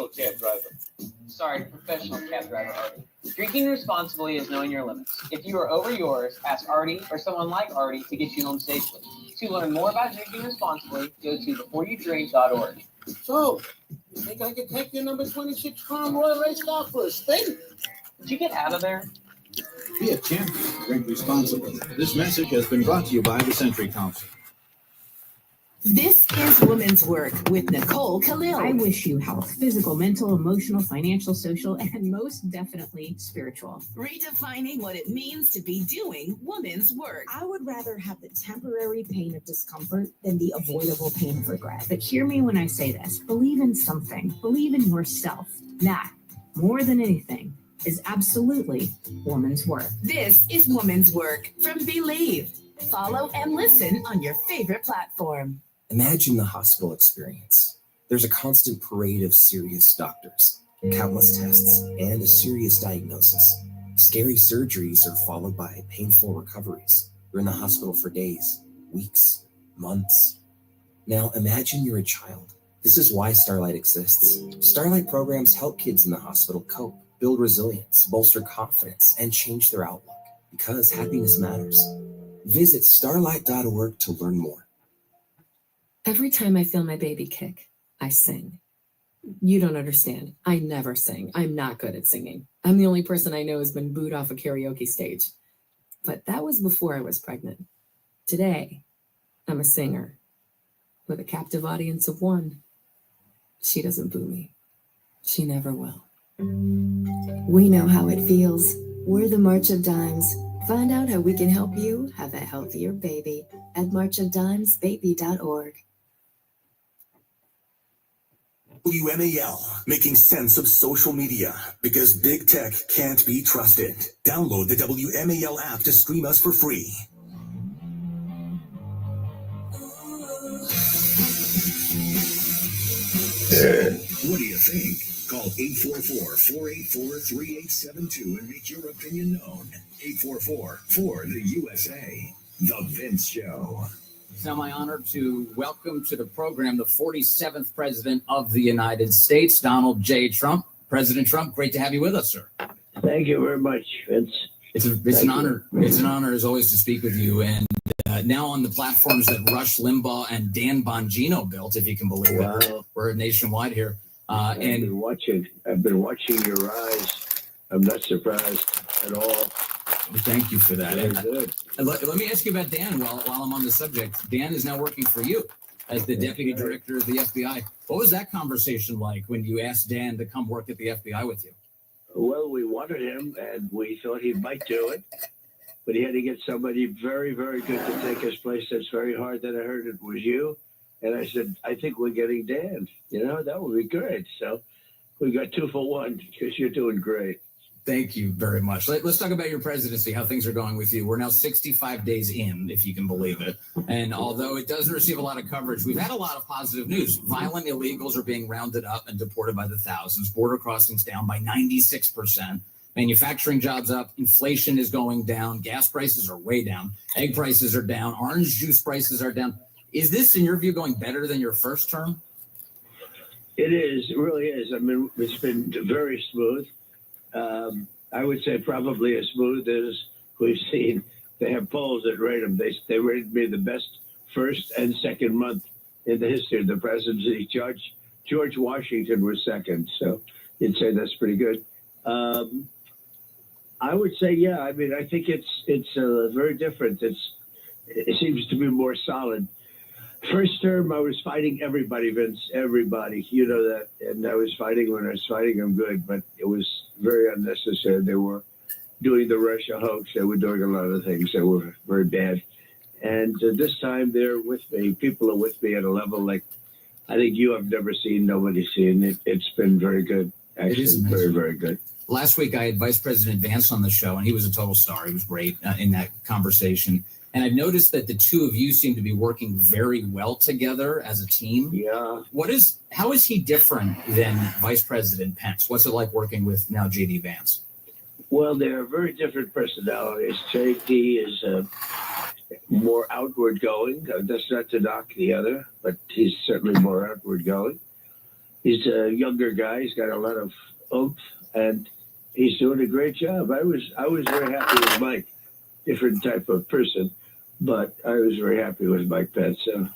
commercial cab driver. Sorry, professional cab driver Artie. Drinking responsibly is knowing your limits. If you are over yours, ask Artie or someone like Artie to get you home safely. To learn more about drinking responsibly, go to beforeyoudrink.org. So, I think I can take your number 26 Crown Royal Race car for a spin? Did you get out of there? Be a champion. Drink responsibly. This message has been brought to you by the Century Council. This is Women's Work with Nicole Khalil. I wish you health, physical, mental, emotional, financial, social, and most definitely spiritual. Redefining what it means to be doing women's work. I would rather have the temporary pain of discomfort than the avoidable pain of regret. But hear me when I say this. Believe in something. Believe in yourself. That, more than anything, is absolutely women's work. This is Women's Work from Believe. Follow and listen on your favorite platform. Imagine the hospital experience. There's a constant parade of serious doctors, countless tests, and a serious diagnosis. Scary surgeries are followed by painful recoveries. You're in the hospital for days, weeks, months. Now imagine you're a child. This is why Starlight exists. Starlight programs help kids in the hospital cope, build resilience, bolster confidence, and change their outlook, because happiness matters. Visit starlight.org to learn more. Every time I feel my baby kick, I sing. You don't understand. I never sing. I'm not good at singing. I'm the only person I know who's been booed off a karaoke stage. But that was before I was pregnant. Today, I'm a singer with a captive audience of one. She doesn't boo me. She never will. We know how it feels. We're the March of Dimes. Find out how we can help you have a healthier baby at marchofdimesbaby.org. WMAL, making sense of social media, because big tech can't be trusted. Download the WMAL app to stream us for free. What do you think? Call 844-484-3872 and make your opinion known. 844-4-the-USA. The Vince Show. It's now my honor to welcome to the program the 47th President of the United States, Donald J. Trump. President Trump, great to have you with us, sir. Thank you very much, Vince. It's an honor. It's an honor, as always, to speak with you. And now on the platforms that Rush Limbaugh and Dan Bongino built, if you can believe it, we're nationwide here. I've been watching your rise. I'm not surprised at all. Thank you for that. Very good. Let me ask you about Dan while I'm on the subject. Dan is now working for you as the deputy director of the FBI. What was that conversation like when you asked Dan to come work at the FBI with you? Well, we wanted him, and we thought he might do it. But he had to get somebody very, very good to take his place. That's very hard. Then I heard it was you. And I said, I think we're getting Dan. That would be great. So we got 2 for 1 because you're doing great. Thank you very much. Let's talk about your presidency, how things are going with you. We're now 65 days in, if you can believe it. And although it doesn't receive a lot of coverage, we've had a lot of positive news. Violent illegals are being rounded up and deported by the thousands. Border crossings down by 96%. Manufacturing jobs up. Inflation is going down. Gas prices are way down. Egg prices are down. Orange juice prices are down. Is this, in your view, going better than your first term? It is. It really is. I mean, it's been very smooth. I would say probably as smooth as we've seen. They have polls that rate them. They rated me the best first and second month in the history of the presidency. George Washington was second, so you'd say that's pretty good. I would say, yeah. I mean, I think it's very different. It seems to be more solid. First term, I was fighting everybody, Vince, everybody. You know that. And I was fighting when I was fighting them good, but it was very unnecessary. They were doing the Russia hoax. They were doing a lot of things that were very bad. And this time they're with me. People are with me at a level like I think you have never seen, nobody's seen. It's been very good. Actually, very, very good. Last week, I had Vice President Vance on the show, and he was a total star. He was great in that conversation. And I've noticed that the two of you seem to be working very well together as a team. Yeah. How is he different than Vice President Pence? What's it like working with now J.D. Vance? Well, they're very different personalities. J.D. is more outward going. That's not to knock the other, but he's certainly more outward going. He's a younger guy. He's got a lot of oomph, and he's doing a great job. I was very happy with Mike. Different type of person, but I was very happy with Mike Pence. So.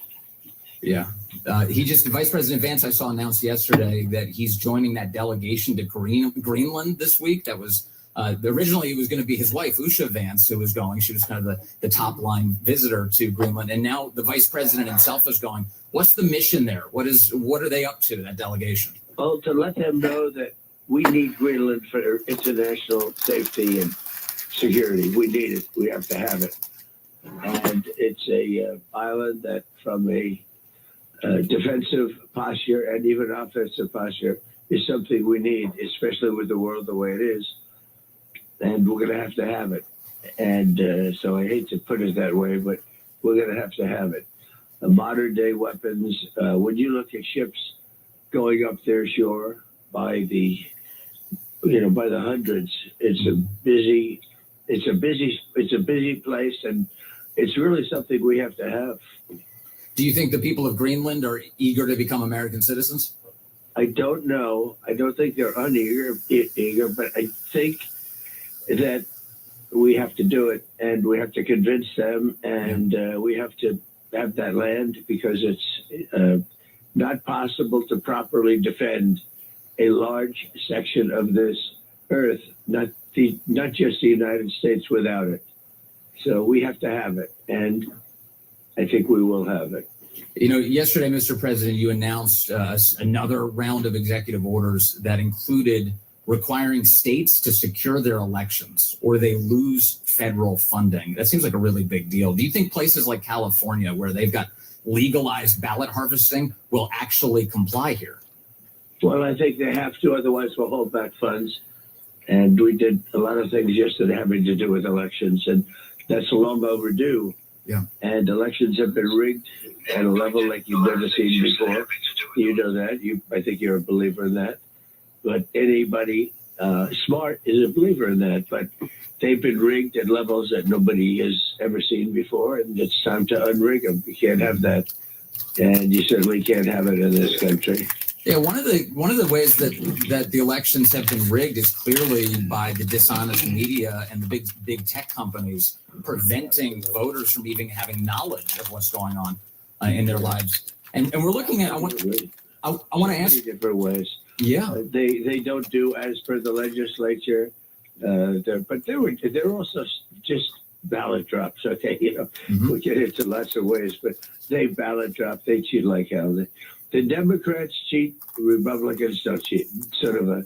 Yeah. Vice President Vance, I saw announced yesterday that he's joining that delegation to Greenland this week. That was originally it was going to be his wife, Usha Vance, who was going. She was kind of the top line visitor to Greenland. And now the vice president himself is going. What's the mission there? What are they up to, that delegation? Well, to let them know that we need Greenland for international safety and security. We need it. We have to have it. And it's a island that from a defensive posture and even offensive posture is something we need, especially with the world the way it is. And we're going to have it. And so I hate to put it that way, but we're going to have it. Modern day weapons. When you look at ships going up their shore by the hundreds, it's a busy place, and it's really something we have to have. Do you think the people of Greenland are eager to become American citizens? I don't know. I don't think they're eager, but I think that we have to do it, and we have to convince them, and we have to have that land, because it's not possible to properly defend a large section of this earth, not just the United States, without it. So we have to have it, and I think we will have it. Yesterday, Mr. President, you announced another round of executive orders that included requiring states to secure their elections or they lose federal funding. That seems like a really big deal. Do you think places like California, where they've got legalized ballot harvesting, will actually comply here? Well, I think they have to, otherwise we'll hold back funds. And we did a lot of things yesterday having to do with elections, and that's long overdue. Yeah. And elections have been rigged at a level like you've never seen before. You know that. I think you're a believer in that. But anybody smart is a believer in that. But they've been rigged at levels that nobody has ever seen before, and it's time to unrig them. You can't have that, and you certainly can't have it in this country. Yeah, one of the ways that the elections have been rigged is clearly by the dishonest media and the big tech companies preventing voters from even having knowledge of what's going on in their lives. And we're looking at. I want to ask different ways. Yeah, they don't do as per the legislature, but they're also just ballot drops. Okay, we get into lots of ways, but they ballot drop. They cheat like hell. The Democrats cheat, Republicans don't cheat. Sort of a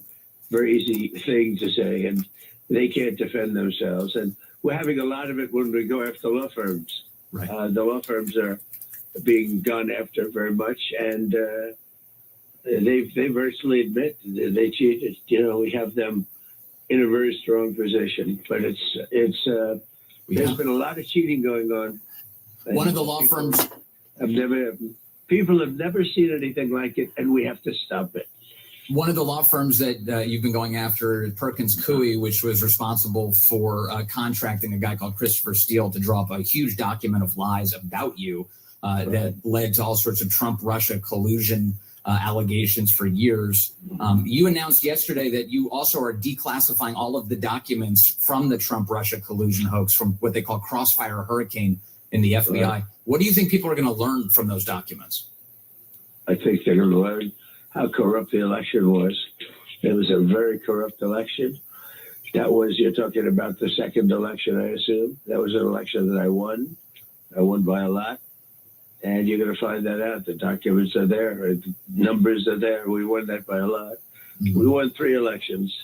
very easy thing to say, and they can't defend themselves. And we're having a lot of it when we go after law firms. Right. The law firms are being gone after very much, and they virtually admit they cheated. We have them in a very strong position, but there's been a lot of cheating going on. One of the law firms. People have never seen anything like it, and we have to stop it. One of the law firms that you've been going after, Perkins Coie, which was responsible for contracting a guy called Christopher Steele to draw up a huge document of lies about you that led to all sorts of Trump-Russia collusion allegations for years. You announced yesterday that you also are declassifying all of the documents from the Trump-Russia collusion hoax from what they call Crossfire Hurricane in the FBI. Right. What do you think people are going to learn from those documents? I think they're going to learn how corrupt the election was. It was a very corrupt election. You're talking about the second election, I assume. That was an election that I won. I won by a lot. And you're going to find that out. The documents are there. The numbers are there. We won that by a lot. Mm-hmm. We won 3 elections,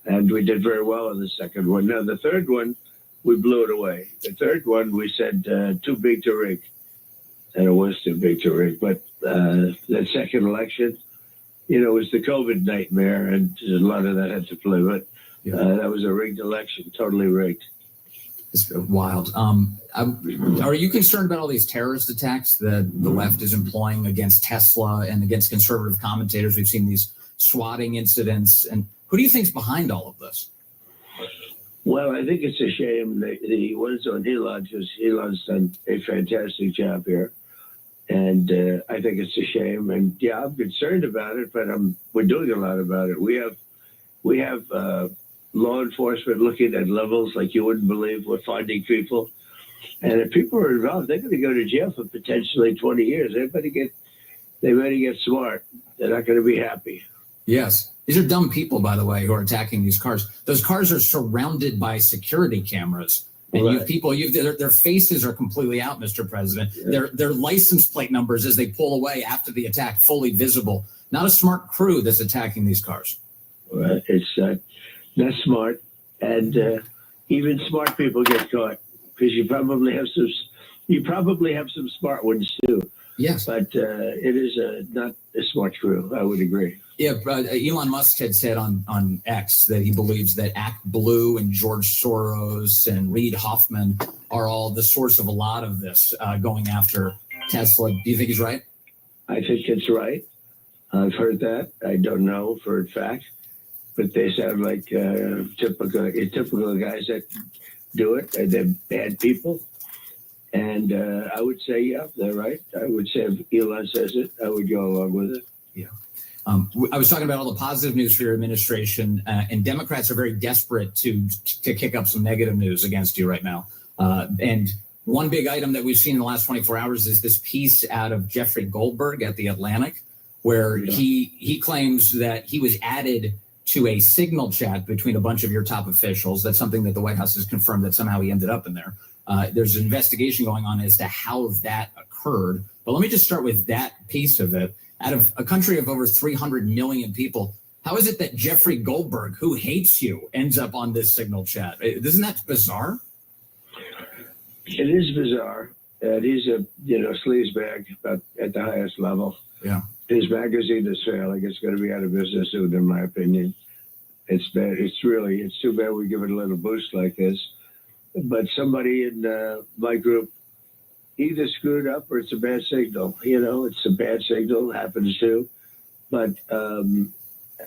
and we did very well in the second one. Now, the third one, we blew it away. The third one, we said, too big to rig. And it was too big to rig. But that second election, it was the COVID nightmare, and a lot of that had to play. But that was a rigged election, totally rigged. It's wild. Are you concerned about all these terrorist attacks that the left is employing against Tesla and against conservative commentators? We've seen these swatting incidents. And who do you think's behind all of this? Well, I think it's a shame. The ones on Elon, because Elon's done a fantastic job here. And I think it's a shame. And yeah, I'm concerned about it, but we're doing a lot about it. We have law enforcement looking at levels like you wouldn't believe. We're finding people, and if people are involved, they're going to go to jail for potentially 20 years. They better get smart. They're not going to be happy. Yes. These are dumb people, by the way, who are attacking these cars. Those cars are surrounded by security cameras. And you have people, their faces are completely out, Mr. President. Yeah. Their license plate numbers as they pull away after the attack, fully visible. Not a smart crew that's attacking these cars. Well, it's not smart. And even smart people get caught because you probably have some smart ones too. Yes. But it is not a smart crew. I would agree. Yeah, Elon Musk had said on X that he believes that ActBlue and George Soros and Reid Hoffman are all the source of a lot of this going after Tesla. Do you think he's right? I think it's right. I've heard that. I don't know for a fact, but they sound like typical guys that do it. They're bad people. And I would say, yeah, they're right. I would say if Elon says it, I would go along with it. Yeah. I was talking about all the positive news for your administration, and Democrats are very desperate to kick up some negative news against you right now. And one big item that we've seen in the last 24 hours is this piece out of Jeffrey Goldberg at The Atlantic, where he claims that he was added to a signal chat between a bunch of your top officials. That's something that the White House has confirmed that somehow he ended up in there. There's an investigation going on as to how that occurred. But let me just start with that piece of it. Out of a country of over 300 million people, how is it that Jeffrey Goldberg, who hates you, ends up on this signal chat? Isn't that bizarre? It is bizarre. He's a sleazebag at the highest level. Yeah. His magazine is failing. It's going to be out of business soon, in my opinion. It's bad. It's too bad we give it a little boost like this. But somebody in my group either screwed up or it's a bad signal. It's a bad signal, happens to. But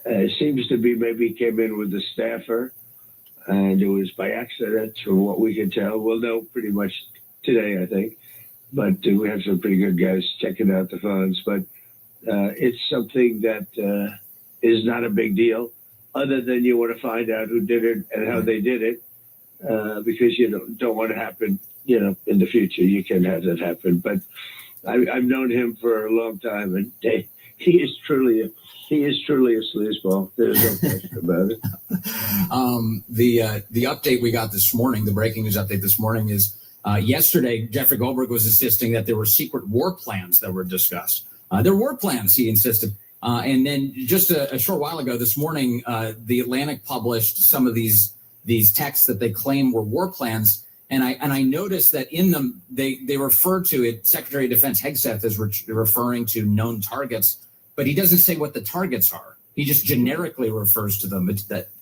it seems to be maybe came in with a staffer, and it was by accident, from what we can tell. We'll know pretty much today, I think. But we have some pretty good guys checking out the phones. But it's something that is not a big deal, other than you want to find out who did it and how they did it, because you don't want to happen. In the future, you can have that happen. But I've known him for a long time, and he is truly a sleazeball. There's no question about it. The update we got this morning, the breaking news update this morning is yesterday, Jeffrey Goldberg was insisting that there were secret war plans that were discussed. There were plans, he insisted. And then just a short while ago, this morning, The Atlantic published some of these texts that they claim were war plans. And I noticed that in them, they refer to it, Secretary of Defense Hegseth is referring to known targets, but he doesn't say what the targets are. He just generically refers to them.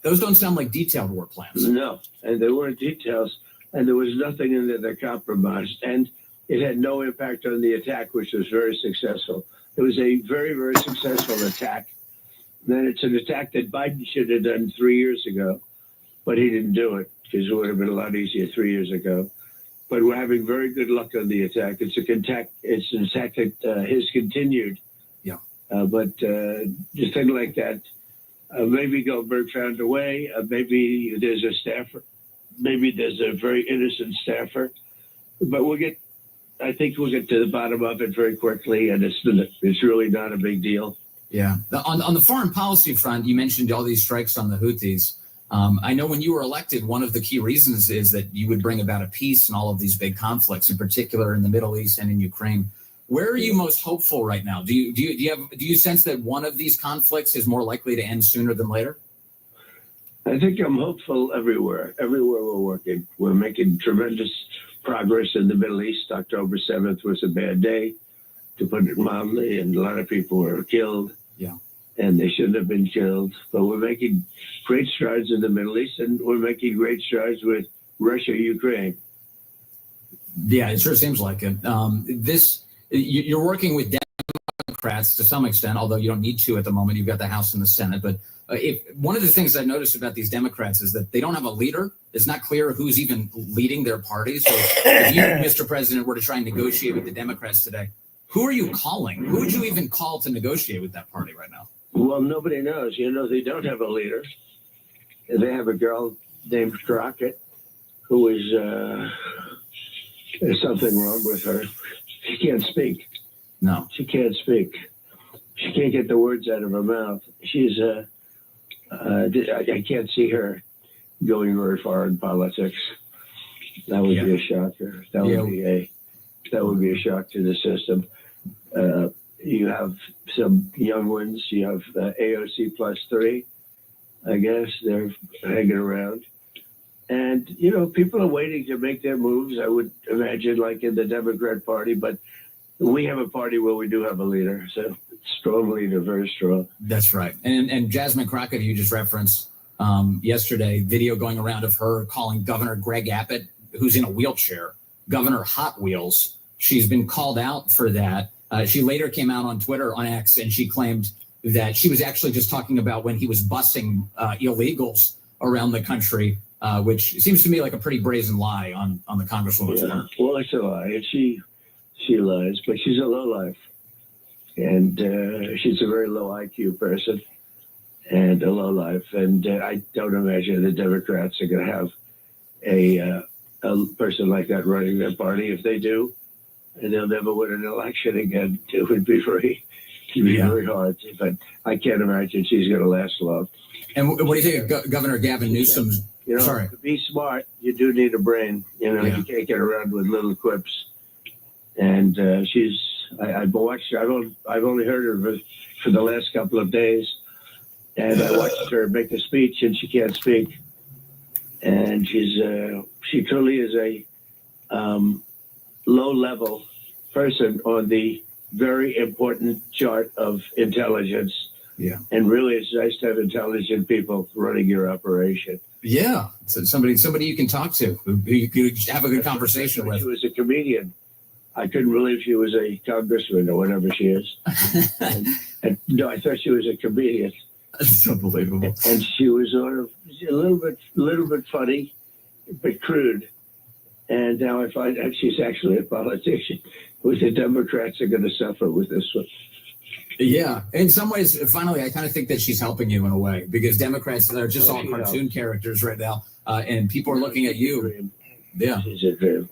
Those don't sound like detailed war plans. No, and there weren't details, and there was nothing in there that compromised, and it had no impact on the attack, which was very successful. It was a very, very successful attack. Then it's an attack that Biden should have done 3 years ago, but he didn't do it, because it would have been a lot easier 3 years ago. But we're having very good luck on the attack. It's an attack that has continued. Yeah. But just thing like that, maybe Goldberg found a way. Maybe there's a staffer. Maybe there's a very innocent staffer. But I think we'll get to the bottom of it very quickly, and it's really not a big deal. Yeah. On the foreign policy front, you mentioned all these strikes on the Houthis. I know when you were elected, one of the key reasons is that you would bring about a peace in all of these big conflicts, in particular in the Middle East and in Ukraine. Where are you most hopeful right now? Do you sense that one of these conflicts is more likely to end sooner than later? I think I'm hopeful everywhere. Everywhere we're working, we're making tremendous progress in the Middle East. October 7th was a bad day, to put it mildly, and a lot of people were killed. Yeah. And they shouldn't have been killed. But we're making great strides in the Middle East, and we're making great strides with Russia, Ukraine. Yeah, it sure seems like it. You're working with Democrats to some extent, although you don't need to at the moment. You've got the House and the Senate. But one of the things I noticed about these Democrats is that they don't have a leader. It's not clear who's even leading their party. So if you, Mr. President, were to try and negotiate with the Democrats today, Who are you calling? Who would you even call to negotiate with that party right now? Well, nobody knows. They don't have a leader. They have a girl named Crockett who is, there's something wrong with her. She can't speak. No. She can't speak. She can't get the words out of her mouth. She's, I can't see her going very far in politics. That would be a shocker. That would be a shock to the system. You have some young ones. You have AOC plus 3. I guess they're hanging around. And, people are waiting to make their moves, I would imagine, like in the Democrat Party. But we have a party where we do have a leader. So strong leader, very strong. That's right. And Jasmine Crockett, you just referenced yesterday, video going around of her calling Governor Greg Abbott, who's in a wheelchair, Governor Hot Wheels. She's been called out for that. She later came out on Twitter, on X, and she claimed that she was actually just talking about when he was busing illegals around the country, which seems to me like a pretty brazen lie on the Congresswoman's part. Well, it's a lie. And she lies, but she's a lowlife. And she's a very low IQ person and a lowlife. And I don't imagine the Democrats are going to have a person like that running their party. If they do, and they'll never win an election again, it would be very hard. But I can't imagine she's going to last long. And what do you think of Governor Gavin Newsom's? To be smart, you do need a brain. You can't get around with little quips. And I've watched her. I've only heard her for the last couple of days, and I watched her make a speech, and she can't speak. And she truly is a low-level person on the very important chart of intelligence. Yeah. And really, it's nice to have intelligent people running your operation. Yeah. So somebody you can talk to, who you could have a good conversation with. She was a comedian. I couldn't believe she was a congressman or whatever she is. and no, I thought she was a comedian. That's unbelievable. And she was sort of a little bit funny, but crude. And now I find out she's actually a politician. With the Democrats are going to suffer with this one. Yeah, in some ways, finally, I kind of think that she's helping you in a way, because Democrats, they're just all cartoon characters right now, and people are looking at you. Yeah, she's a dream.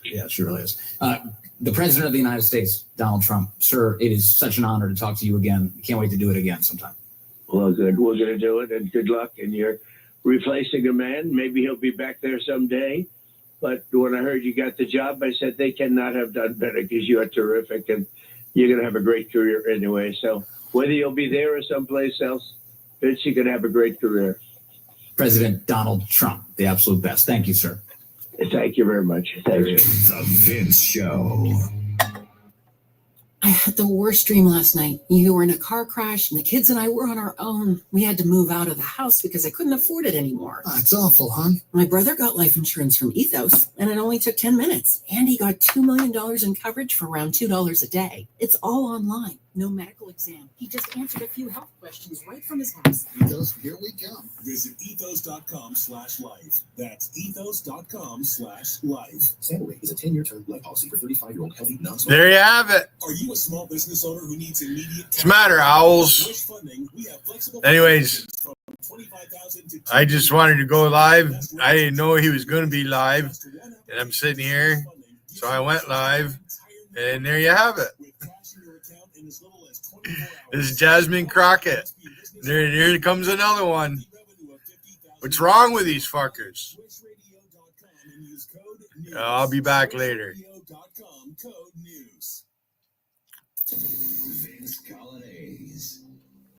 Yeah, she really is. The President of the United States, Donald Trump. Sir, it is such an honor to talk to you again. Can't wait to do it again sometime. Well, good. We're going to do it, and good luck. And you're replacing a man. Maybe he'll be back there someday. But when I heard you got the job, I said they cannot have done better, because you are terrific, and you're going to have a great career anyway. So whether you'll be there or someplace else, Vince, you're going to have a great career. President Donald Trump, the absolute best. Thank you, sir. Thank you very much. Thank you. The Vince Show. I had the worst dream last night. You were in a car crash, and the kids and I were on our own. We had to move out of the house because I couldn't afford it anymore. Oh, it's awful, hon. My brother got life insurance from Ethos, and it only took 10 minutes. And he got $2 million in coverage for around $2 a day. It's all online. No medical exam. He just answered a few health questions right from his house. Ethos, here we come. Visit ethos.com/life. That's ethos.com/life. Sandalway is a 10-year term life policy for 35-year-old healthy non-smoker. There you have it. Are you a small business owner who needs immediate What's the matter, owls? Anyways, I just wanted to go live. I didn't know he was going to be live, and I'm sitting here, so I went live, and there you have it. This is Jasmine Crockett. Here comes another one. What's wrong with these fuckers? I'll be back later. Vince Colonnese.